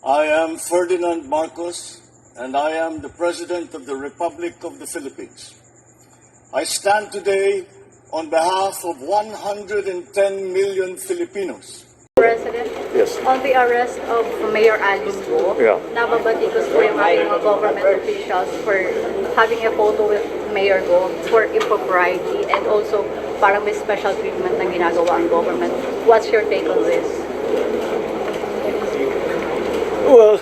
I am Ferdinand Marcos, and I am the President of the Republic of the Philippines. I stand today on behalf of 110 million Filipinos. President, Yes. on the arrest of Mayor Alice Go, Yeah. nababatikos po yung ating mga government officials for having a photo with Mayor Go for impropriety and also parang may special treatment na ginagawa ang government. What's your take on this? Well,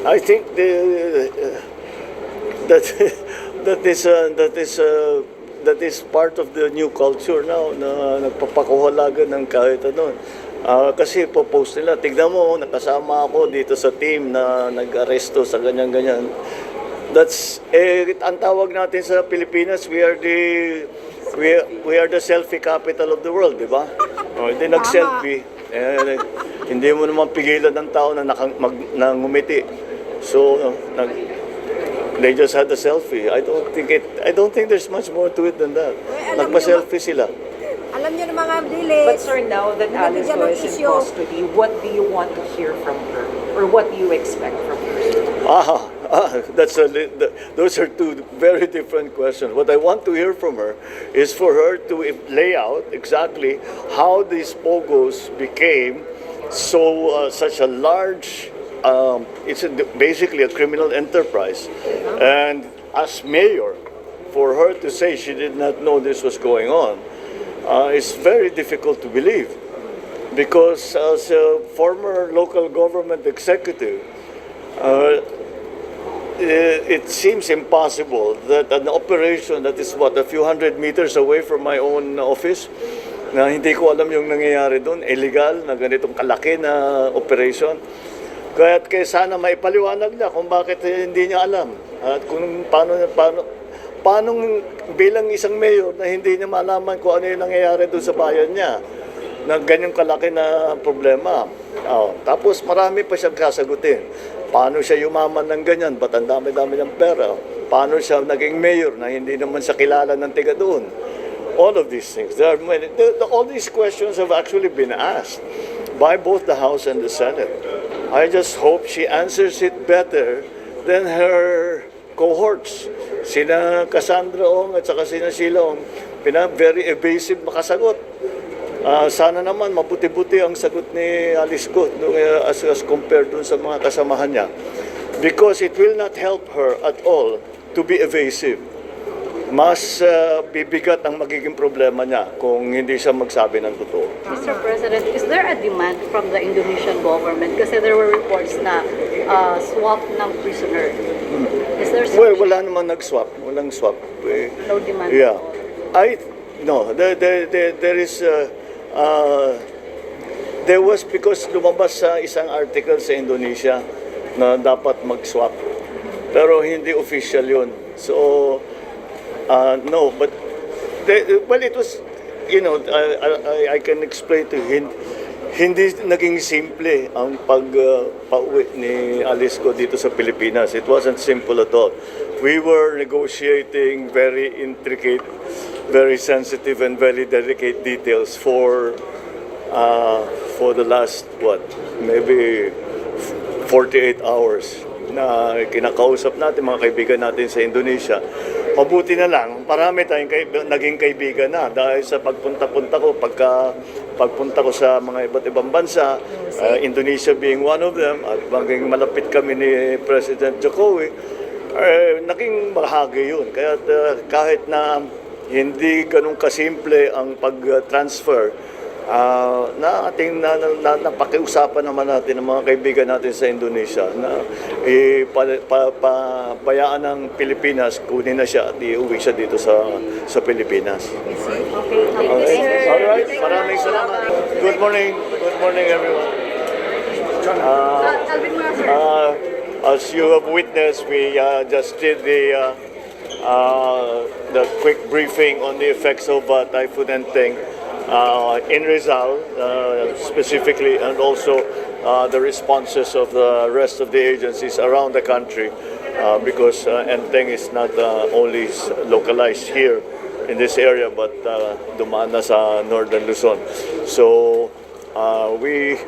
I think that is part of the new culture now na nagpapakuhalagan ng kahit ano. Kasi post nila, tignan mo, nakasama ako dito sa team na nag-aresto sa ganyan-ganyan. That's ang tawag natin sa Pilipinas, we are the selfie capital of the world, di ba? Hindi nag-selfie. Hindi mo naman pigilan ng tao na ngumiti. So, they just had a selfie. I don't think there's much more to it than that. Nagpa-selfie sila. Alam niyo ng mga delays. But sir, now that Alice Go is in custody, what do you want to hear from her? Or what do you expect from her? Those are two very different questions. What I want to hear from her is for her to lay out exactly how these pogos became such a large. It's basically a criminal enterprise, and as mayor, for her to say she did not know this was going on, is very difficult to believe, because as a former local government executive, it seems impossible that an operation that is a few hundred meters away from my own office, na hindi ko alam yung nangyayari doon, illegal na ganitong kalaki na operation. Kaya sana maipaliwanag niya kung bakit hindi niya alam at kung paano bilang isang mayor na hindi niya malaman kung ano yung nangyayari doon sa bayan niya na ganyang kalaki na problema. Tapos marami pa siyang kasagutin. Paano siya yumaman ng ganyan? Ba't ang dami-dami ng pera? Paano siya naging mayor na hindi naman siya kilala ng tiga doon? All of these things. All these questions have actually been asked by both the House and the Senate. I just hope she answers it better than her cohorts. Sina Cassandra Ong at saka sina Sheila Ong, very evasive makasagot. Sana naman maputi-puti ang sagot ni Alice Go as compared dun sa mga kasamahan niya. Because it will not help her at all to be evasive. Mas bibigat ang magiging problema niya kung hindi siya magsabi ng totoo. Mr. President, is there a demand from the Indonesian government? Kasi there were reports na swap ng prisoner. Is there Well, wala namang nag-swap. Walang swap. no demand? Yeah. No, there is there was, because lumabas sa isang article sa Indonesia na dapat mag-swap. Pero hindi official yun. So, no, but well, it was, I can explain to him, hindi naging simple ang pauwi ni Alice Go dito sa Pilipinas. It wasn't simple at all. We were negotiating very intricate, very sensitive and very delicate details for the last, maybe 48 hours na kinakausap natin mga kaibigan natin sa Indonesia. Mabuti na lang, marami tayong naging kaibigan na dahil sa pagpunta-punta ko, pagpunta ko sa mga iba't ibang bansa, Indonesia being one of them, at maging malapit kami ni President Jokowi, naging bahagi yun. Kaya kahit na hindi ganun kasimple ang pag-transfer, na ating napakiusapan naman natin ng mga kaibigan natin sa Indonesia na bayaan ng Pilipinas, kunin na siya at iuwi siya dito sa Pilipinas. Okay. Alright, maraming salamat. Good morning everyone. As you have witnessed, we just did the quick briefing on the effects of Typhoon Enteng in Rizal specifically, and also the responses of the rest of the agencies around the country, because Enteng is not only localized here in this area but dumaan na sa Northern Luzon. So we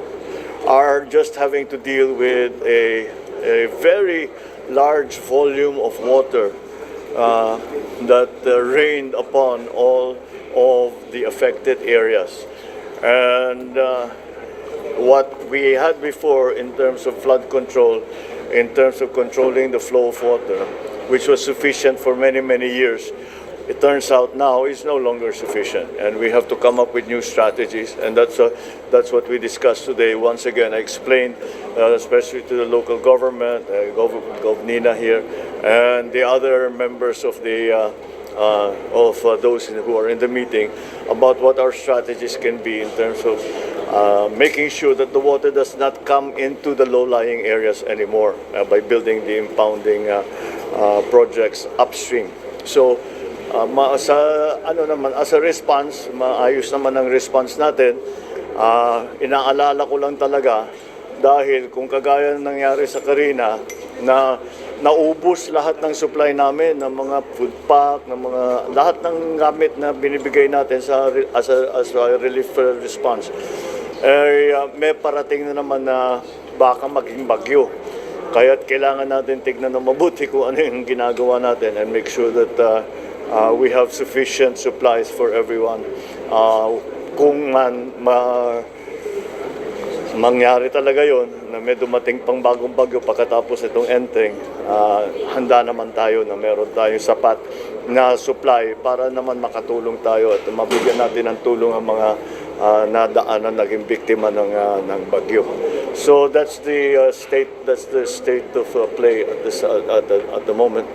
are just having to deal with a very large volume of water that rained upon all of the affected areas. And what we had before in terms of flood control, in terms of controlling the flow of water, which was sufficient for many, many years, it turns out now is no longer sufficient, and we have to come up with new strategies, and that's what we discussed today. Once again, I explained, especially to the local government, Gov Nina here, and the other members of the those who are in the meeting, about what our strategies can be in terms of making sure that the water does not come into the low-lying areas anymore by building the impounding projects upstream. So, as a response, maayos naman ang response natin. Inaalala ko lang talaga dahil kung kagaya ng nangyari sa Carina na naubos lahat ng supply namin ng mga food pack, ng mga lahat ng gamit na binibigay natin as a relief response. May parating na naman na baka maging bagyo. Kaya't kailangan natin tignan ng mabuti kung ano yung ginagawa natin and make sure that we have sufficient supplies for everyone. Kung mangyari talaga yon na may dumating pang bagong bagyo pagkatapos itong entering, handa naman tayo na meron tayong sapat na supply para naman makatulong tayo at mabigyan natin ng tulong ang mga nadaanan naging biktima ng bagyo. So that's the state of play at the moment.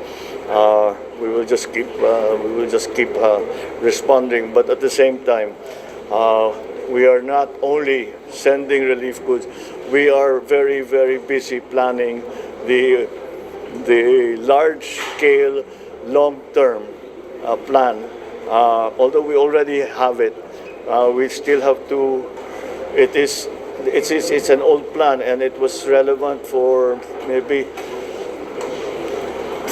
We will just keep responding, but at the same time, we are not only sending relief goods. We are very, very busy planning the large-scale, long-term plan. Although we already have it, we still have to. It's an old plan, and it was relevant for maybe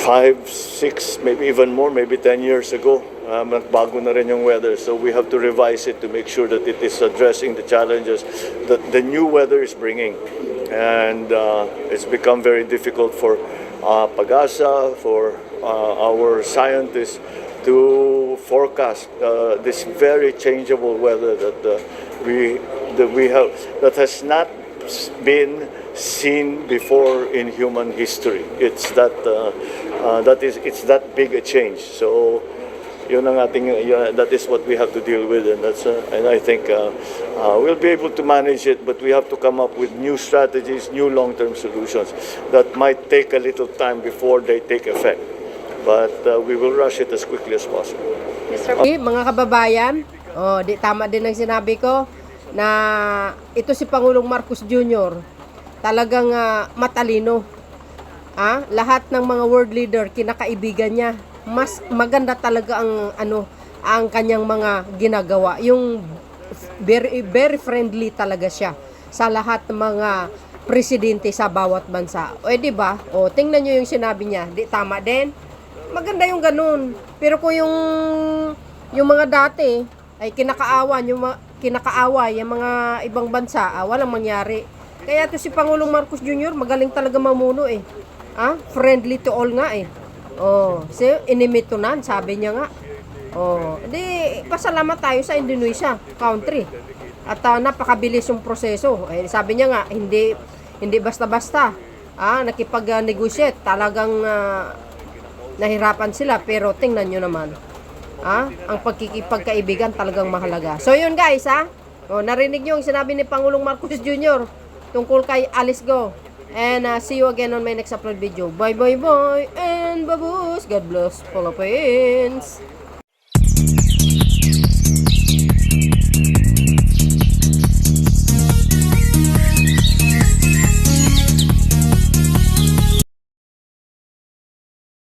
5, 6, maybe even more, maybe 10 years ago. Nagbago na rin yung weather, so we have to revise it to make sure that it is addressing the challenges that the new weather is bringing. And it's become very difficult for PAGASA, for our scientists to forecast this very changeable weather that we have, that has not been seen before in human history. It's that big a change. So yun ang that is what we have to deal with, and I think we'll be able to manage it, but we have to come up with new strategies, new long-term solutions that might take a little time before they take effect. But we will rush it as quickly as possible. Mga kababayan, di tama din ang sinabi ko na ito si Pangulong Marcos Jr. talagang matalino. Lahat ng mga world leader kinakaibigan niya. Mas maganda talaga ang kanyang mga ginagawa. Yung very, very friendly talaga siya sa lahat ng mga presidente sa bawat bansa. Di ba? Tingnan niyo yung sinabi niya. Di tama din. Maganda yung ganun. Pero kung yung mga dati ay kinakaaway yung mga ibang bansa, walang mangyari. Kaya to si Pangulong Marcos Jr. magaling talaga mamuno friendly to all nga inimitunan, sabi niya nga. Di pasalamat tayo sa Indonesia country. At napakabilis yung proseso. Sabi niya nga, hindi basta-basta. Nakipag-negotiate, talagang nahirapan sila, pero tingnan nyo naman. Ang pagkikipagkaibigan talagang mahalaga. So yun guys, narinig nyo ang sinabi ni Pangulong Marcos Jr. tungkol kay Alice Go. And see you again on my next upload video. Bye bye bye and babus. God bless Philippines.